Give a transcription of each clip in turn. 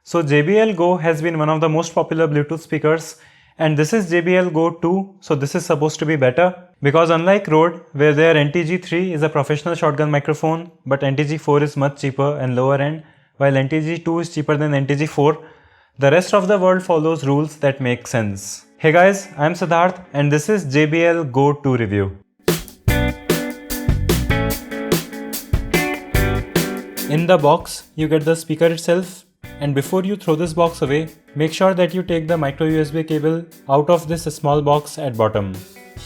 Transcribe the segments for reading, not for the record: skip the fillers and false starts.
So JBL Go has been one of the most popular Bluetooth speakers, and this is JBL Go 2, so this is supposed to be better, because unlike Rode, where their NTG3 is a professional shotgun microphone, but NTG4 is much cheaper and lower end, while NTG2 is cheaper than NTG4, the rest of the world follows rules that make sense. Hey guys, I am Siddharth and this is JBL Go 2 review. In the box, you get the speaker itself, and before you throw this box away, make sure that you take the micro USB cable out of this small box at bottom.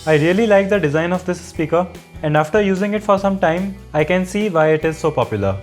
I really like the design of this speaker, and after using it for some time, I can see why it is so popular.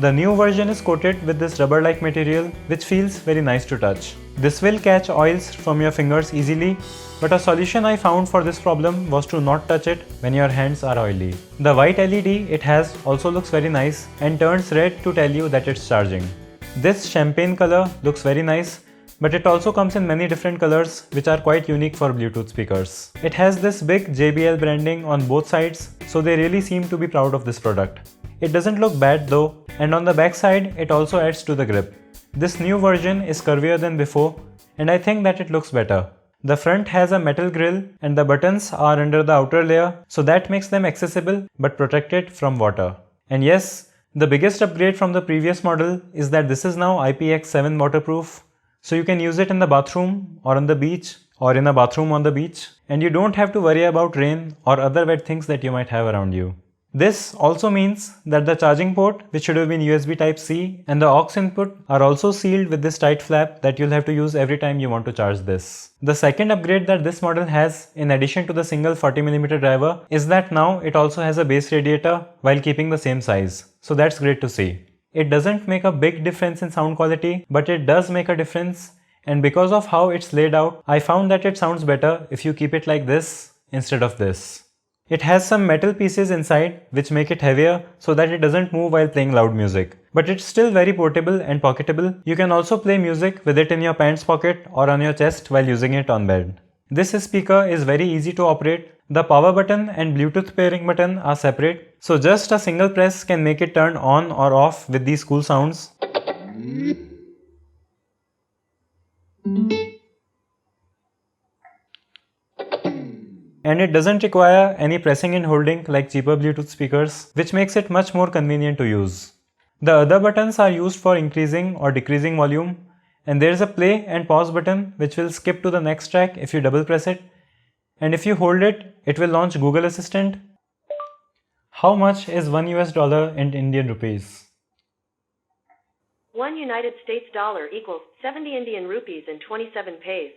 The new version is coated with this rubber-like material which feels very nice to touch. This will catch oils from your fingers easily, but a solution I found for this problem was to not touch it when your hands are oily. The white LED it has also looks very nice and turns red to tell you that it's charging. This champagne color looks very nice, but it also comes in many different colors which are quite unique for Bluetooth speakers. It has this big JBL branding on both sides, so they really seem to be proud of this product. It doesn't look bad though, and on the back side it also adds to the grip. This new version is curvier than before, and I think that it looks better. The front has a metal grille and the buttons are under the outer layer, so that makes them accessible but protected from water. And yes, the biggest upgrade from the previous model is that this is now IPX7 waterproof, so you can use it in the bathroom or on the beach or in a bathroom on the beach, and you don't have to worry about rain or other wet things that you might have around you. This also means that the charging port, which should have been USB Type-C, and the aux input are also sealed with this tight flap that you'll have to use every time you want to charge this. The second upgrade that this model has, in addition to the single 40mm driver, is that now it also has a base radiator while keeping the same size. So that's great to see. It doesn't make a big difference in sound quality, but it does make a difference, and because of how it's laid out, I found that it sounds better if you keep it like this instead of this. It has some metal pieces inside which make it heavier so that it doesn't move while playing loud music. But it's still very portable and pocketable. You can also play music with it in your pants pocket or on your chest while using it on bed. This speaker is very easy to operate. The power button and Bluetooth pairing button are separate, so just a single press can make it turn on or off with these cool sounds. And it doesn't require any pressing and holding like cheaper Bluetooth speakers, which makes it much more convenient to use. The other buttons are used for increasing or decreasing volume, and there is a play and pause button which will skip to the next track if you double press it, and if you hold it, it will launch Google Assistant. How much is $1 in Indian rupees? 1 United States dollar equals 70 Indian rupees and 27 paise.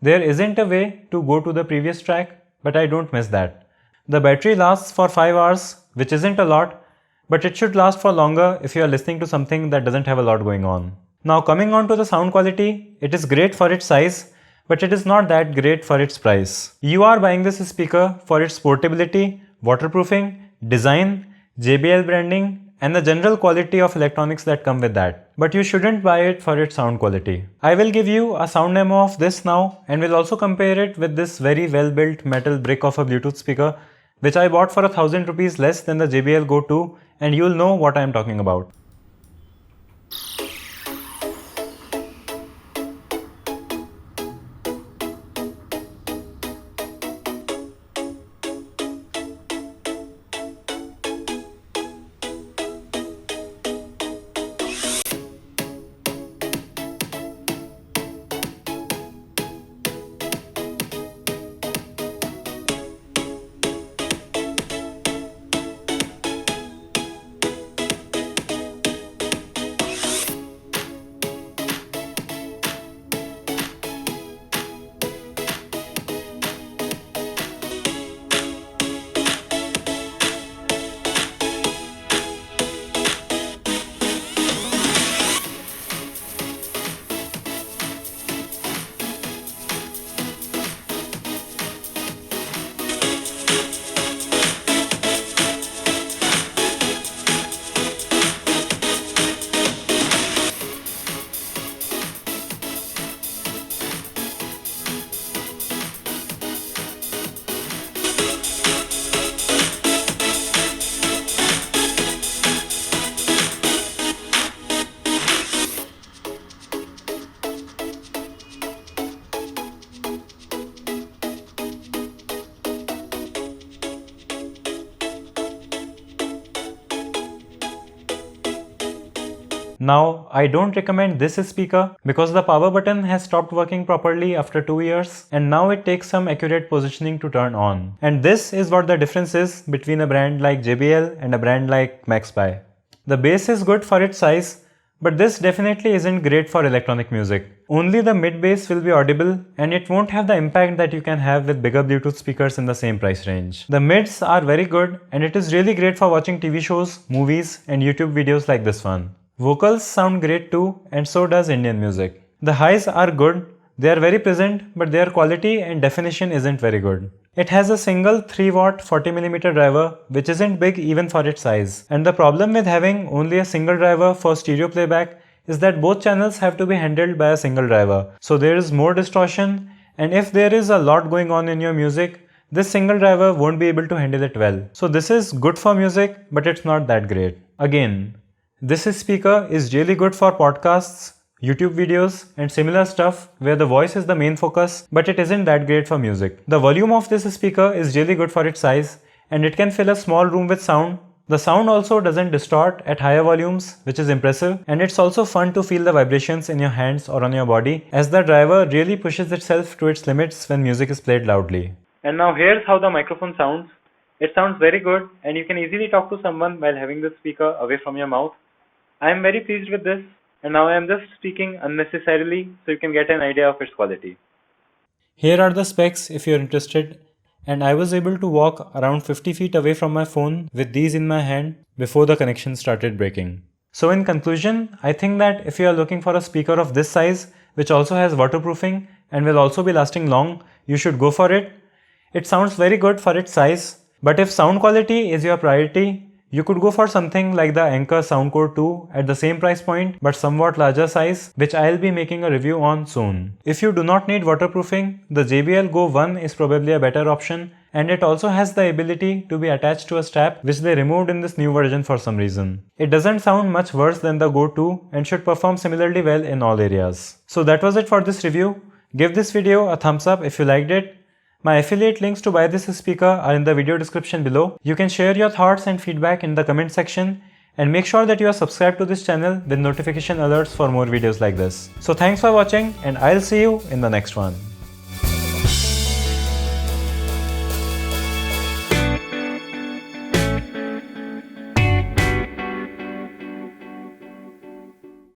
There isn't a way to go to the previous track, but I don't miss that. The battery lasts for 5 hours, which isn't a lot, but it should last for longer if you are listening to something that doesn't have a lot going on. Now coming on to the sound quality, it is great for its size, but it is not that great for its price. You are buying this speaker for its portability, waterproofing, design, JBL branding, and the general quality of electronics that come with that. But you shouldn't buy it for its sound quality. I will give you a sound demo of this now, and will also compare it with this very well built metal brick of a Bluetooth speaker, which I bought for 1000 rupees less than the JBL Go 2, and you'll know what I am talking about. Now, I don't recommend this speaker because the power button has stopped working properly after 2 years and now it takes some accurate positioning to turn on. And this is what the difference is between a brand like JBL and a brand like MaxBuy. The bass is good for its size, but this definitely isn't great for electronic music. Only the mid bass will be audible and it won't have the impact that you can have with bigger Bluetooth speakers in the same price range. The mids are very good and it is really great for watching TV shows, movies and YouTube videos like this one. Vocals sound great too and so does Indian music. The highs are good, they are very present but their quality and definition isn't very good. It has a single 3-watt 40mm driver which isn't big even for its size. And the problem with having only a single driver for stereo playback is that both channels have to be handled by a single driver. So there is more distortion and if there is a lot going on in your music, this single driver won't be able to handle it well. So this is good for music but it's not that great. Again, this speaker is really good for podcasts, YouTube videos and similar stuff where the voice is the main focus, but it isn't that great for music. The volume of this speaker is really good for its size and it can fill a small room with sound. The sound also doesn't distort at higher volumes, which is impressive, and it's also fun to feel the vibrations in your hands or on your body as the driver really pushes itself to its limits when music is played loudly. And now here's how the microphone sounds. It sounds very good and you can easily talk to someone while having this speaker away from your mouth. I am very pleased with this. And now I am just speaking unnecessarily so you can get an idea of its quality. Here are the specs if you are interested, and I was able to walk around 50 feet away from my phone with these in my hand before the connection started breaking. So in conclusion, I think that if you are looking for a speaker of this size which also has waterproofing and will also be lasting long, you should go for it. It sounds very good for its size, but if sound quality is your priority, you could go for something like the Anker Soundcore 2 at the same price point but somewhat larger size, which I'll be making a review on soon. If you do not need waterproofing, the JBL Go 1 is probably a better option and it also has the ability to be attached to a strap which they removed in this new version for some reason. It doesn't sound much worse than the Go 2 and should perform similarly well in all areas. So that was it for this review. Give this video a thumbs up if you liked it. My affiliate links to buy this speaker are in the video description below. You can share your thoughts and feedback in the comment section and make sure that you are subscribed to this channel with notification alerts for more videos like this. So thanks for watching and I'll see you in the next one.